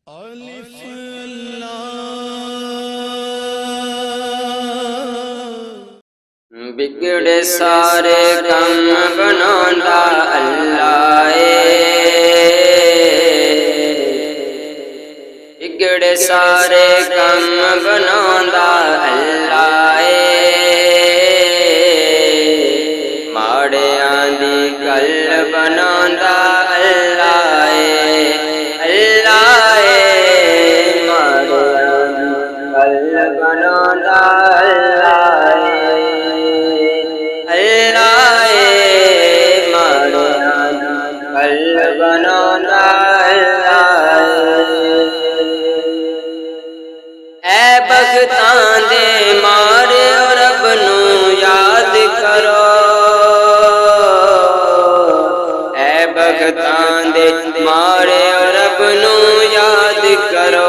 अलिफ बिगड़े सारे कम बनांदा अल्लाह बिगड़े सारे कम बनांदा अल्लाह माड़ियां दी गल बनांदा अल्लाह अल्लाह माड़ियां दी गल बनांदा अल्लाह अल्लाह माड़ियां दी गल बनांदा अल्लाह ऐ भगतां दे मारे रब नूं याद करो ऐ भगतां दे मारे रब नूं याद करो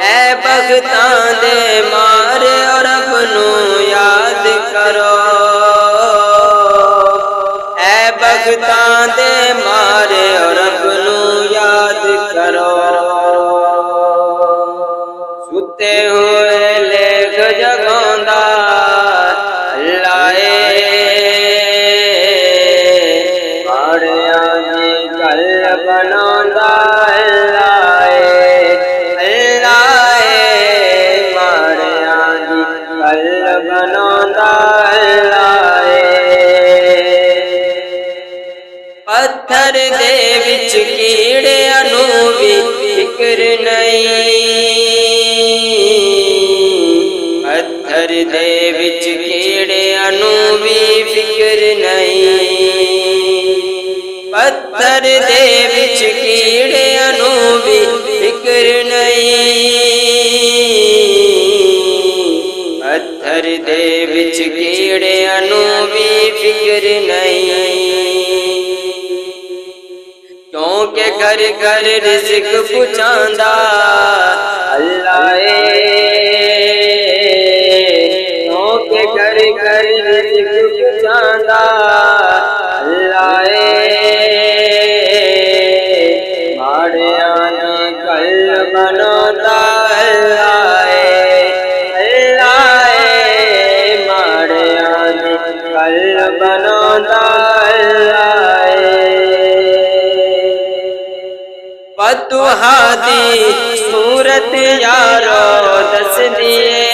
ऐ भगतां दे मारे रब नूं याद करो ऐ भगतां दे मारे रब नूं याद करो सुते हुए लेख जगांदा अल्लाह माड़ियां दी गल बनांदा अल्लाह अल्लाह माड़ियां दी गल बनांदा अल्लाह पत्थर दे विच कीड़ियां नूं भी फिक्र नहीं पत्थर दे विच कीड़ियां नूं भी फिक्र नहीं पत्थर दे विच कीड़ियां नूं भी फिक्र नहीं पत्थर दे विच कीड़ियां नूं भी फिक्र नहीं क्योंकि घर घर रिज़्क पुछांदा अल्लाह क्योंकि घर घर रिज़्क पुछांदा अल्लाह माड़ियां दी गल बनांदा अल्लाह अल्लाह माड़ियां दी गल बनांदा अल्लाह बदुहा दी सूरत यारो दस दिए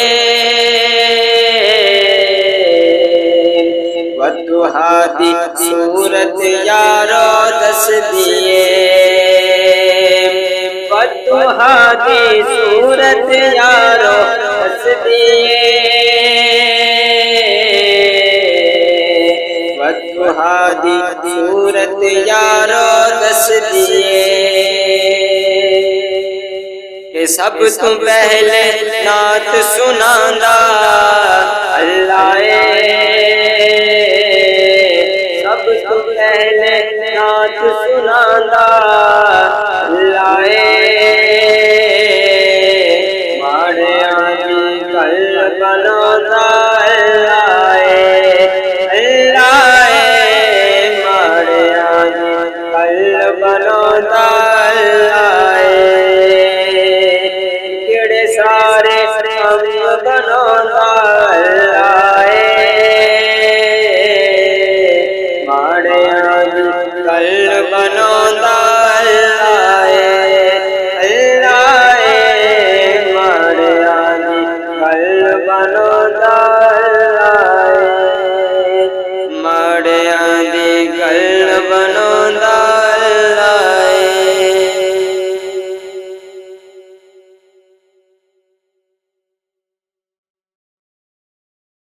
बदुहा दी सूरत यारो दस दिए बदुहा दी सूरत यारो दस दिए बदुहा दी सूरत यारो दस दिए सब तू पहले नात सुनांदा अल्लाह सब तू पहले नात सुनांदा अल्लाह माड़ियां दी गल बनांदा अल्लाह अल्लाह माड़ियां दी गल बनांदा अल्लाह सारे हम बनांदा अल्लाह माड़ियां दी गल बनांदा अल्लाह अल्लाह माड़ियां दी गल बनांदा अल्लाह माड़ियां दी गल बनांदा